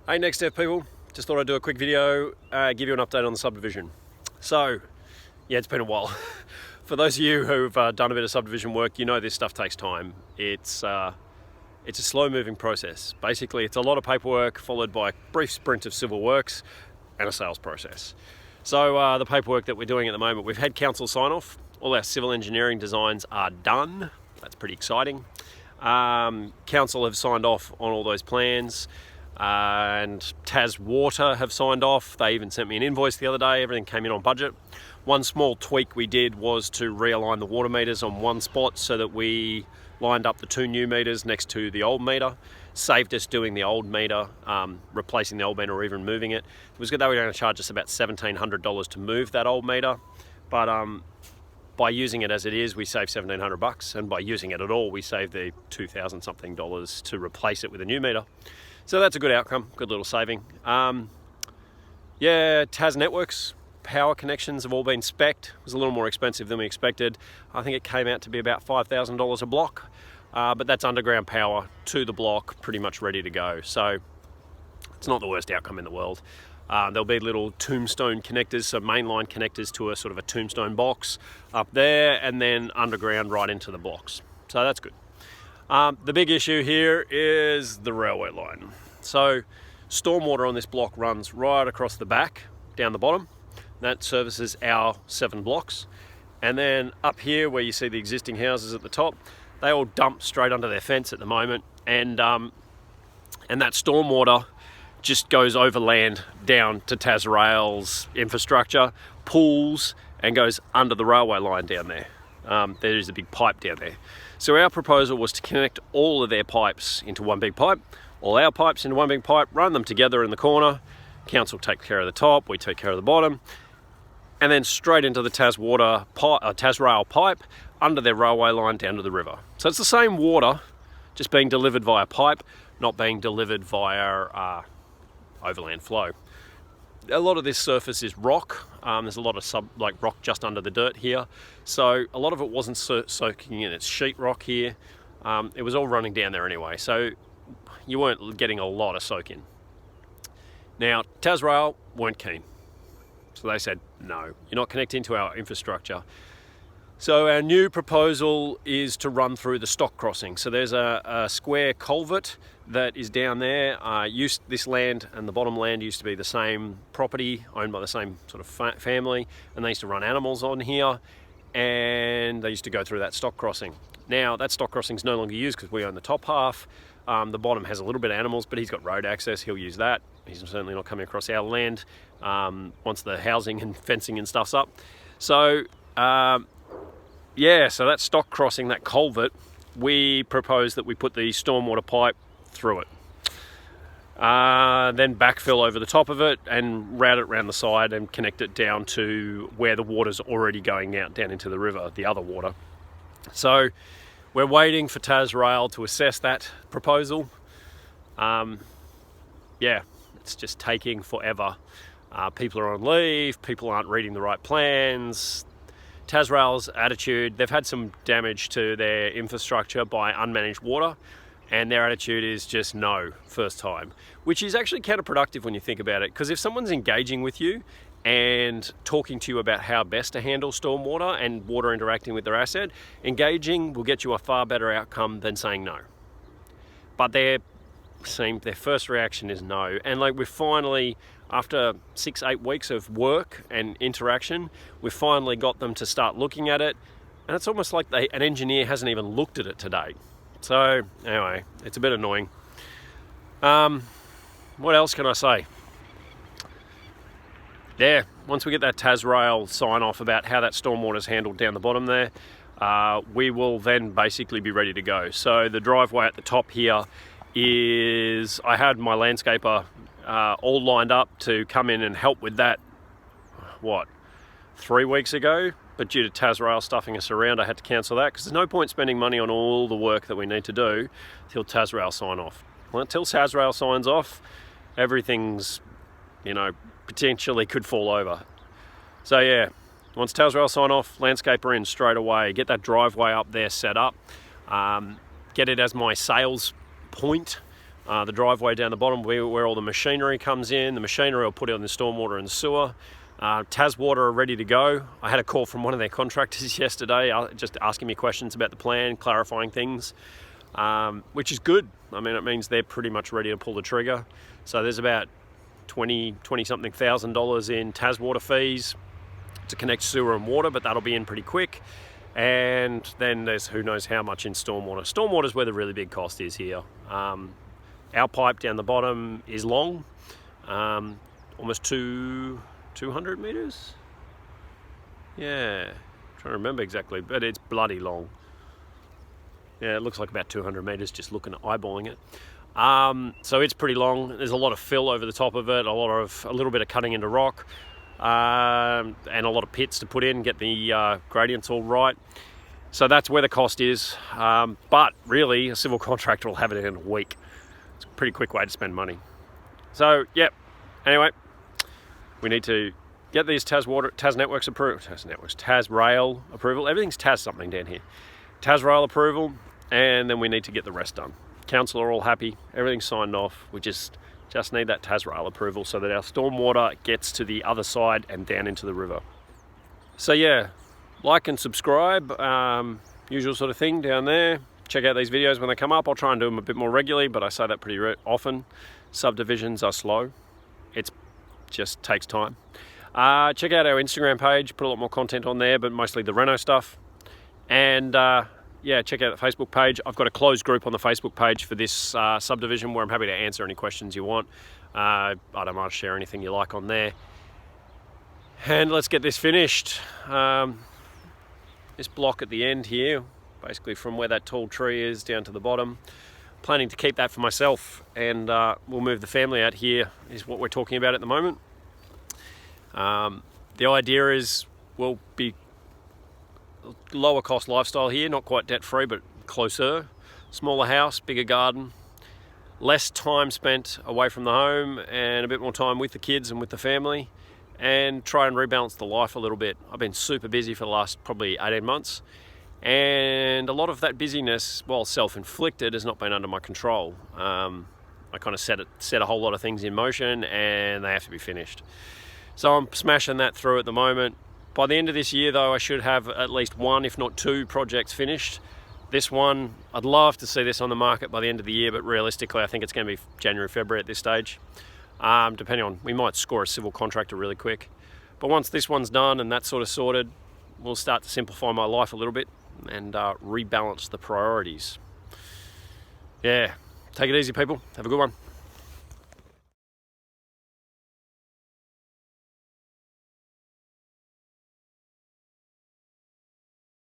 Hey, next step people, just thought I'd do a quick video, give you an update on the subdivision. So, yeah, it's been a while. For those of you who've done a bit of subdivision work, you know this stuff takes time. It's a slow moving process. Basically, it's a lot of paperwork followed by a brief sprint of civil works and a sales process. So the paperwork that we're doing at the moment, we've had council sign off. All our civil engineering designs are done. That's pretty exciting. Council have signed off on all those plans. And TasRail have signed off. They even sent me an invoice the other day. Everything came in on budget. One small tweak we did was to realign the water meters on one spot so that we lined up the two new meters next to the old meter. Saved us doing the old meter, replacing the old meter or even moving it. It was good. They were going to charge us about $1,700 to move that old meter, but by using it as it is, we saved $1,700, and by using it at all, we saved the $2,000 something to replace it with a new meter. So that's a good outcome, good little saving. Yeah, Tas networks, power connections have all been spec'd. It was a little more expensive than we expected. I think it came out to be about $5,000 a block, but that's underground power to the block, pretty much ready to go. So it's not the worst outcome in the world. There'll be little tombstone connectors, so mainline connectors to a sort of a tombstone box up there, and then underground right into the blocks. So that's good. The big issue here is the railway line. So stormwater on this block runs right across the back, down the bottom. That services our 7 blocks. And then up here where you see the existing houses at the top, they all dump straight under their fence at the moment. And that stormwater just goes overland down to TasRail's infrastructure, pools, and goes under the railway line down there. There is a big pipe down there. So our proposal was to connect all of their pipes into one big pipe, all our pipes into one big pipe, run them together in the corner. Council take care of the top, we take care of the bottom, and then straight into the TasRail pipe under their railway line down to the river. So it's the same water, just being delivered via pipe, not being delivered via overland flow. A lot of this surface is rock. There's a lot of rock just under the dirt here. So a lot of it wasn't soaking in. It's sheetrock here. It was all running down there anyway. So you weren't getting a lot of soak in. Now, TasRail weren't keen. So they said, no, you're not connecting to our infrastructure. So our new proposal is to run through the stock crossing. So there's a square culvert that is down there. This land and the bottom land used to be the same property, owned by the same sort of family, and they used to run animals on here, and they used to go through that stock crossing. Now that stock crossing is no longer used because we own the top half. The bottom has a little bit of animals, but he's got road access, he'll use that. He's certainly not coming across our land once the housing and fencing and stuff's up. So yeah, so that stock crossing, that culvert, we propose that we put the stormwater pipe through it. Then backfill over the top of it and route it around the side and connect it down to where the water's already going out down into the river, the other water. So we're waiting for TasRail to assess that proposal. Yeah, it's just taking forever. People are on leave, people aren't reading the right plans. TasRail's attitude, they've had some damage to their infrastructure by unmanaged water, and their attitude is just no, first time, which is actually counterproductive when you think about it, because if someone's engaging with you and talking to you about how best to handle stormwater and water interacting with their asset, engaging will get you a far better outcome than saying no. But their first reaction is no, and like we're finally, after 6-8 weeks of work and interaction, we've finally got them to start looking at it, and it's almost like an engineer hasn't even looked at it to date. So anyway, it's a bit annoying. What else can I say? Yeah, once we get that TasRail sign off about how that stormwater is handled down the bottom there, we will then basically be ready to go. So the driveway at the top here is, I had my landscaper all lined up to come in and help with that, 3 weeks ago, but due to TasRail stuffing us around, I had to cancel that because there's no point spending money on all the work that we need to do till TasRail sign off. Well, until TasRail signs off, everything's, potentially could fall over. So yeah, once TasRail sign off, landscaper in straight away, get that driveway up there set up, get it as my sales point The driveway down the bottom where all the machinery comes in. The machinery will put it on the stormwater and the sewer. TasWater are ready to go. I had a call from one of their contractors yesterday just asking me questions about the plan, clarifying things, which is good. I mean, it means they're pretty much ready to pull the trigger. So there's about $20-something thousand in TasWater fees to connect sewer and water, but that'll be in pretty quick. And then there's who knows how much in stormwater. Stormwater is where the really big cost is here. Our pipe down the bottom is long, almost 200 meters. Yeah, I'm trying to remember exactly, but it's bloody long. Yeah, it looks like about 200 meters just looking at eyeballing it. So it's pretty long. There's a lot of fill over the top of it, a little bit of cutting into rock, and a lot of pits to put in, get the gradients all right. So that's where the cost is. But really, a civil contractor will have it in a week. It's a pretty quick way to spend money. So, yep. Anyway, we need to get these TasRail approval. Everything's Tas something down here. TasRail approval, and then we need to get the rest done. Council are all happy. Everything's signed off. We just need that TasRail approval so that our stormwater gets to the other side and down into the river. So yeah, like and subscribe. Usual sort of thing down there. Check out these videos when they come up. I'll try and do them a bit more regularly, but I say that pretty often. Subdivisions are slow. It just takes time. Check out our Instagram page. Put a lot more content on there, but mostly the reno stuff. And yeah, check out the Facebook page. I've got a closed group on the Facebook page for this subdivision where I'm happy to answer any questions you want. I don't mind to share anything you like on there. And let's get this finished. This block at the end here, basically from where that tall tree is down to the bottom, planning to keep that for myself, and we'll move the family out here is what we're talking about at the moment. The idea is we'll be lower cost lifestyle here, not quite debt free, but closer. Smaller house, bigger garden, less time spent away from the home and a bit more time with the kids and with the family, and try and rebalance the life a little bit. I've been super busy for the last probably 18 months, and a lot of that busyness, while self-inflicted, has not been under my control. I kind of set a whole lot of things in motion and they have to be finished. So I'm smashing that through at the moment. By the end of this year though, I should have at least one, if not two projects finished. This one, I'd love to see this on the market by the end of the year, but realistically I think it's going to be January, February at this stage. Depending on, we might score a civil contractor really quick. But once this one's done and that's sort of sorted, we'll start to simplify my life a little bit and rebalance the priorities. Yeah, take it easy people, have a good one.